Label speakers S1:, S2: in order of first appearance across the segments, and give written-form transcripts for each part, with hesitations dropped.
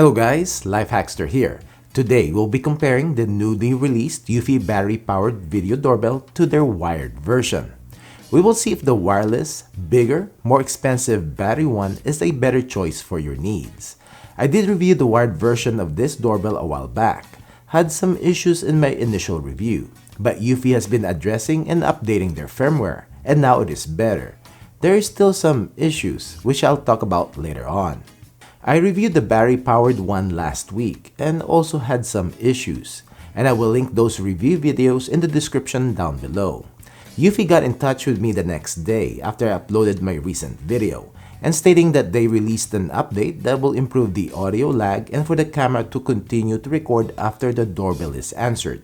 S1: Hello guys, Life Hackster here. Today we'll be comparing the newly released Eufy battery-powered video doorbell to their wired version. We will see if the wireless, bigger, more expensive battery one is a better choice for your needs. I did review the wired version of this doorbell a while back. Had some issues in my initial review, but Eufy has been addressing and updating their firmware, and now it is better. There is still some issues, which I'll talk about later on. I reviewed the battery-powered one last week and also had some issues, and I will link those review videos in the description down below. Eufy got in touch with me the next day after I uploaded my recent video, and stating that they released an update that will improve the audio lag and for the camera to continue to record after the doorbell is answered.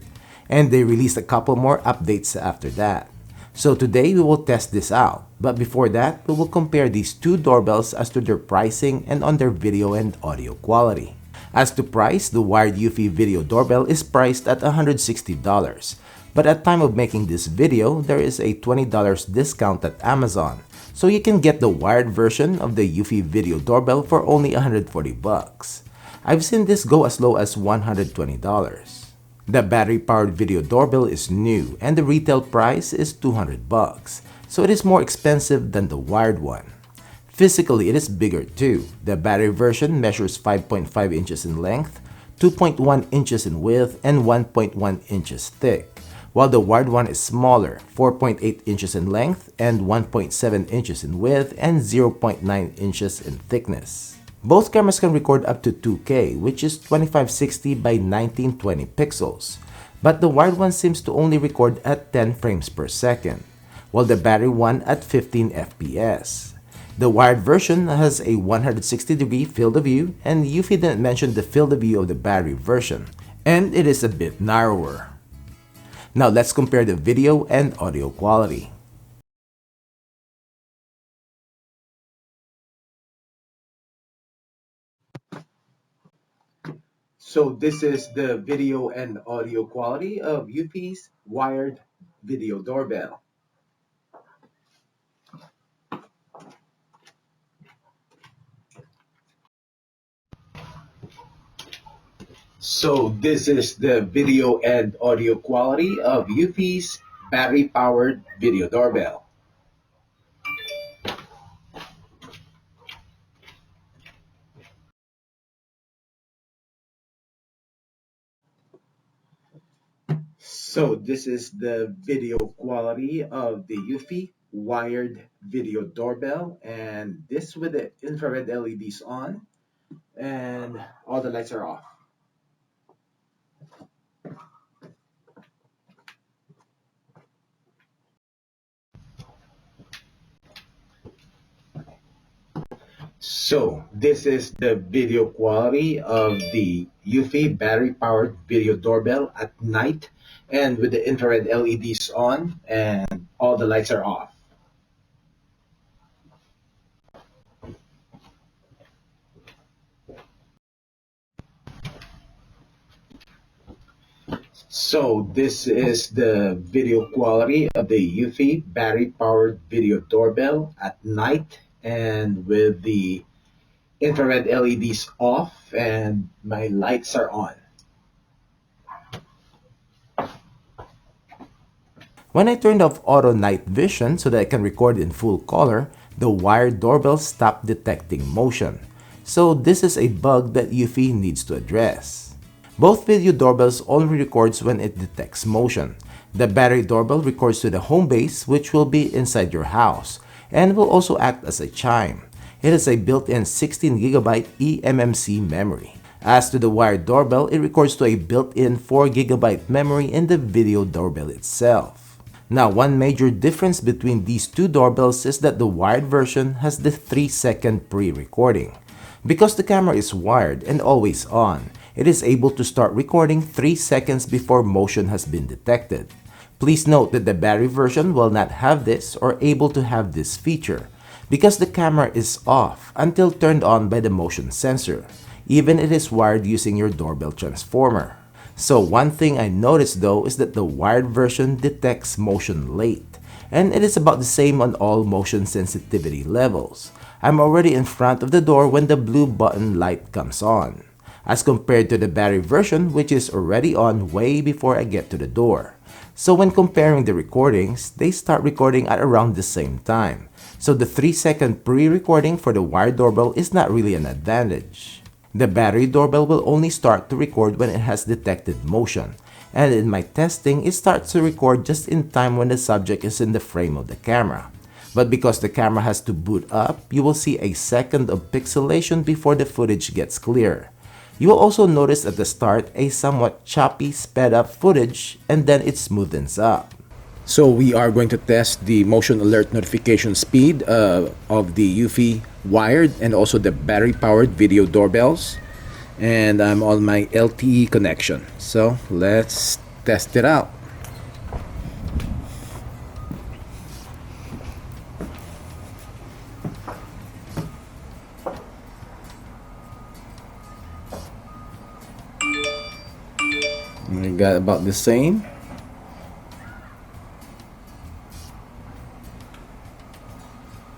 S1: And they released a couple more updates after that. So today we will test this out, but before that, we will compare these two doorbells as to their pricing and on their video and audio quality. As to price, the wired Eufy video doorbell is priced at $160, but at time of making this video, there is a $20 discount at Amazon, so you can get the wired version of the Eufy video doorbell for only $140. I've seen this go as low as $120. The battery-powered video doorbell is new and the retail price is $200, so it is more expensive than the wired one. Physically, it is bigger too. The battery version measures 5.5 inches in length, 2.1 inches in width, and 1.1 inches thick, while the wired one is smaller, 4.8 inches in length and 1.7 inches in width and 0.9 inches in thickness. Both cameras can record up to 2K, which is 2560 by 1920 pixels, but the wired one seems to only record at 10 frames per second, while the battery one at 15 FPS. The wired version has a 160-degree field of view, and Eufy didn't mention the field of view of the battery version, and it is a bit narrower. Now let's compare the video and audio quality. So this is the video and audio quality of Eufy's wired video doorbell. So this is the video and audio quality of Eufy's battery-powered video doorbell. So this is the video quality of the Eufy wired video doorbell, and this with the infrared LEDs on and all the lights are off. So this is the video quality of the Eufy battery-powered video doorbell at night and with the infrared LEDs on and all the lights are off. So this is the video quality of the Eufy battery-powered video doorbell at night and with the infrared LEDs off and my lights are on. When I turned off auto night vision so that I can record in full color, the wired doorbell stopped detecting motion. So this is a bug that Eufy needs to address. Both video doorbells only records when it detects motion. The battery doorbell records to the Homebase, which will be inside your house, and will also act as a chime. It has a built-in 16GB eMMC memory. As to the wired doorbell, it records to a built-in 4GB memory in the video doorbell itself. Now, one major difference between these two doorbells is that the wired version has the 3-second pre-recording. Because the camera is wired and always on, it is able to start recording 3 seconds before motion has been detected. Please note that the battery version will not have this or able to have this feature because the camera is off until turned on by the motion sensor, even if it is wired using your doorbell transformer. So one thing I noticed though is that the wired version detects motion late, and it is about the same on all motion sensitivity levels. I'm already in front of the door when the blue button light comes on. as compared to the battery version which is already on way before I get to the door. So when comparing the recordings, they start recording at around the same time. So the 3-second pre-recording for the wired doorbell is not really an advantage. The battery doorbell will only start to record when it has detected motion. And in my testing, it starts to record just in time when the subject is in the frame of the camera. But because the camera has to boot up, you will see a second of pixelation before the footage gets clear. You will also notice at the start a somewhat choppy sped up footage and then it smoothens up. So we are going to test the motion alert notification speed of the Eufy wired and also the battery powered video doorbells. And I'm on my LTE connection. So let's test it out. We got about the same.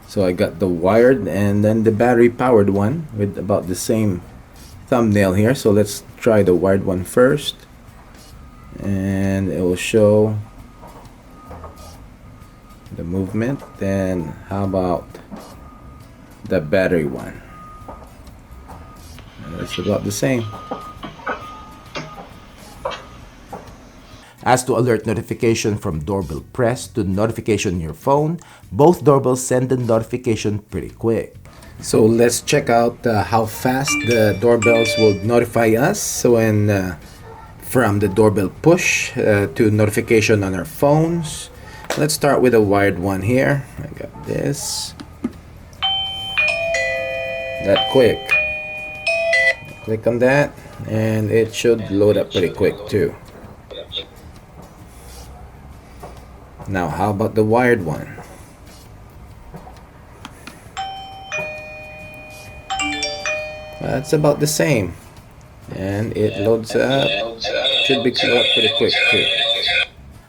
S1: So I got the wired and then the battery powered one with about the same thumbnail here. So let's try the wired one first, and it will show the movement. Then how about the battery one? It's about the same. As to alert notification from doorbell press to notification in your phone, both doorbells send the notification pretty quick. So let's check out how fast the doorbells will notify us when from the doorbell push to notification on our phones. Let's start with a wired one here. I got this. That quick. Click on that and it should load up pretty quick too. Now how about the wired one? That's about the same, and it loads up. Should be load up pretty quick too.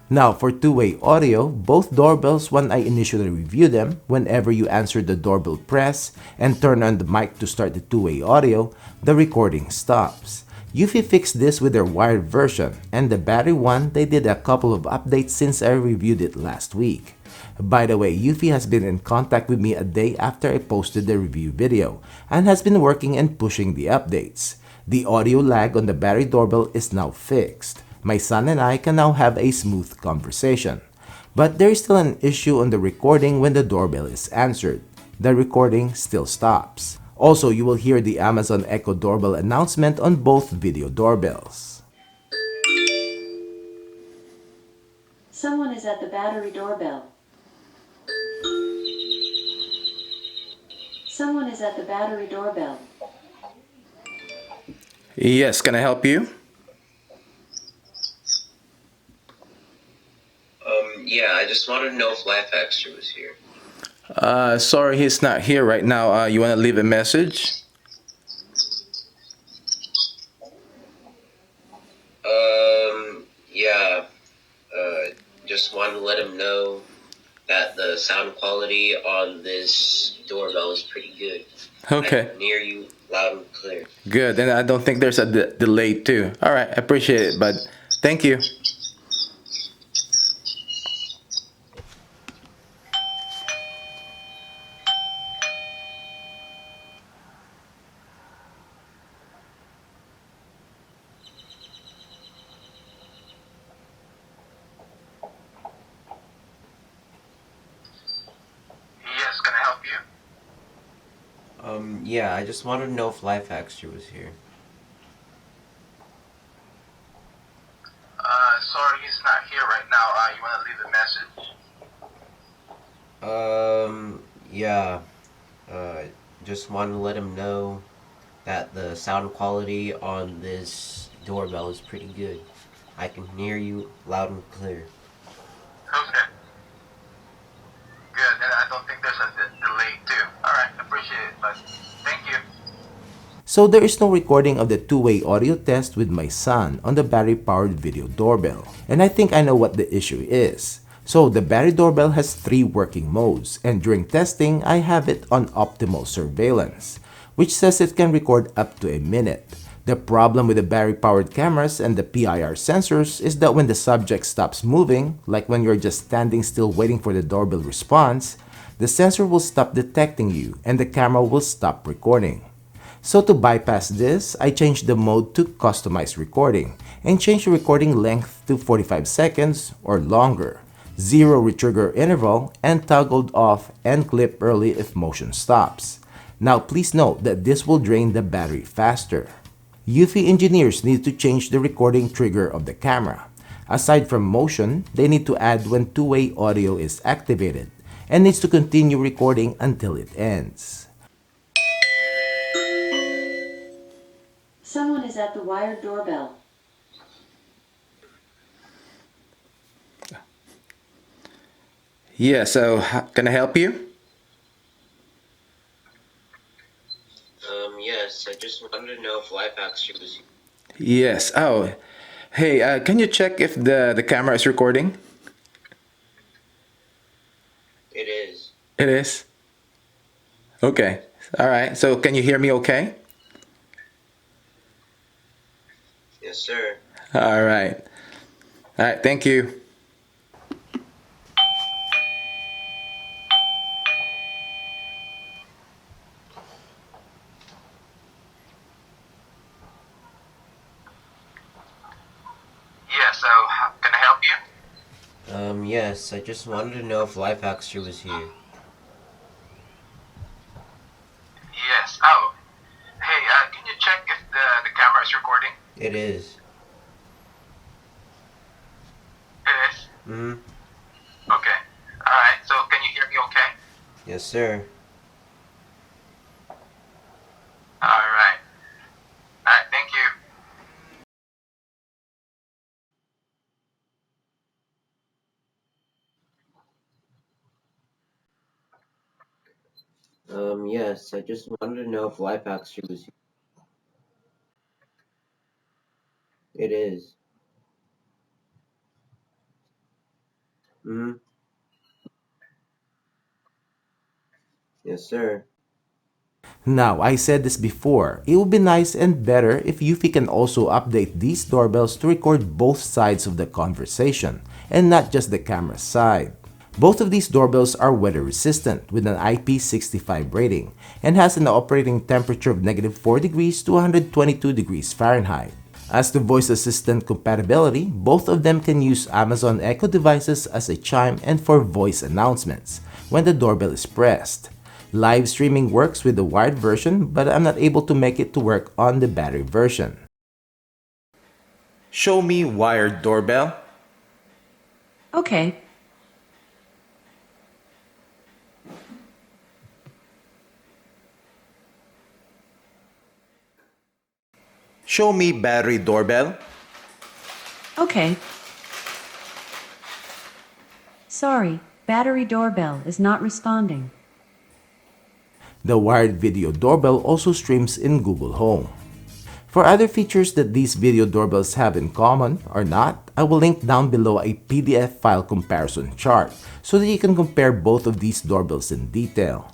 S1: Now for two-way audio, both doorbells, when I initially review them, whenever you answer the doorbell press and turn on the mic to start the two-way audio, the recording stops. Eufy fixed this with their wired version, and the battery one, they did a couple of updates since I reviewed it last week. By the way, Eufy has been in contact with me a day after I posted the review video, and has been working and pushing the updates. The audio lag on the battery doorbell is now fixed. My son and I can now have a smooth conversation. But there is still an issue on the recording when the doorbell is answered. The recording still stops. Also, you will hear the Amazon Echo doorbell announcement on both video doorbells.
S2: Someone is at the battery doorbell. Someone is at the battery doorbell.
S1: Yes, can I help you?
S3: Yeah, I just wanted to know if Life Extra was here.
S1: Sorry, he's not here right now. You want to leave a message?
S3: Yeah. Just wanted to let him know that the sound quality on this doorbell is pretty good.
S1: Okay.
S3: I can hear you loud and clear.
S1: Good, and I don't think there's a delay too. All right, I appreciate it, bud. Thank you.
S4: Yes, can I help you?
S3: Yeah, I just wanted to know if Life Extra was here.
S4: Sorry, he's not here right now. You want to leave a message?
S3: Yeah. Just wanted to let him know that the sound quality on this doorbell is pretty good. I can hear you loud and clear.
S4: Okay. Good, and I don't think there's a delay too. Alright, appreciate it, but thank you.
S1: So there is no recording of the two-way audio test with my son on the battery-powered video doorbell. And I think I know what the issue is. So the battery doorbell has 3 working modes, and during testing, I have it on optimal surveillance, which says it can record up to a minute. The problem with the battery-powered cameras and the PIR sensors is that when the subject stops moving, like when you're just standing still waiting for the doorbell response, the sensor will stop detecting you and the camera will stop recording. So to bypass this, I changed the mode to Customize Recording and changed the recording length to 45 seconds or longer, 0 retrigger interval, and toggled off and clip early if motion stops. Now please note that this will drain the battery faster. Eufy engineers need to change the recording trigger of the camera. Aside from motion, they need to add when two-way audio is activated and needs to continue recording until it ends.
S2: Someone is at the wired doorbell.
S5: Yeah, so can I help you?
S3: Yes, I just wanted to know if Life Extra was here.
S5: Yes. Oh, hey, can you check if the camera is recording?
S3: It is.
S5: It is. Okay. All right. So can you hear me okay?
S3: Yes, sir.
S5: All right. All right. Thank you.
S4: Yeah, so can I help you?
S3: Yes, I just wanted to know if Life Extra was here.
S4: Yes. Oh, hey, can you check if the camera is recording?
S3: It is.
S4: It is.
S3: Mm-hmm.
S4: Okay. All right. So can you hear me okay?
S3: Yes, sir.
S4: All right. All right. Thank you.
S3: Yes, I just wanted to know if Life Extra was here. It is. Mm-hmm. Yes, sir.
S1: Now, I said this before, it would be nice and better if Eufy can also update these doorbells to record both sides of the conversation, and not just the camera side. Both of these doorbells are weather resistant with an IP65 rating and has an operating temperature of -4 degrees to 122 degrees Fahrenheit. As to voice assistant compatibility, both of them can use Amazon Echo devices as a chime and for voice announcements when the doorbell is pressed. Live streaming works with the wired version, but I'm not able to make it to work on the battery version.
S5: Show me wired doorbell.
S2: Okay.
S5: Show me battery doorbell.
S2: Okay. Sorry, battery doorbell is not responding.
S1: The wired video doorbell also streams in Google Home. For other features that these video doorbells have in common or not, I will link down below a PDF file comparison chart so that you can compare both of these doorbells in detail.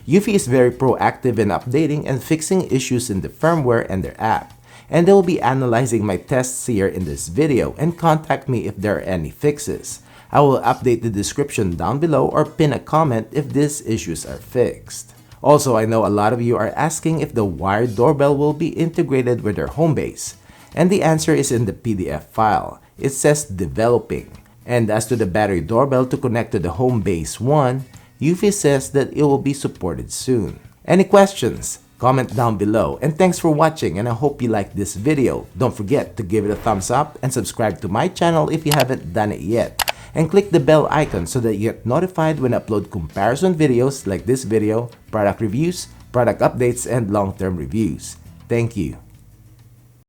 S1: Eufy is very proactive in updating and fixing issues in the firmware and their app, and they will be analyzing my tests here in this video and contact me if there are any fixes. I will update the description down below or pin a comment if these issues are fixed. Also, I know a lot of you are asking if the wired doorbell will be integrated with their Homebase, and the answer is in the PDF file. It says developing. And as to the battery doorbell to connect to the Homebase one, Eufy says that it will be supported soon. Any questions? Comment down below, and thanks for watching, and I hope you liked this video. Don't forget to give it a thumbs up and subscribe to my channel if you haven't done it yet. And click the bell icon so that you get notified when I upload comparison videos like this video, product reviews, product updates, and long-term reviews. Thank you.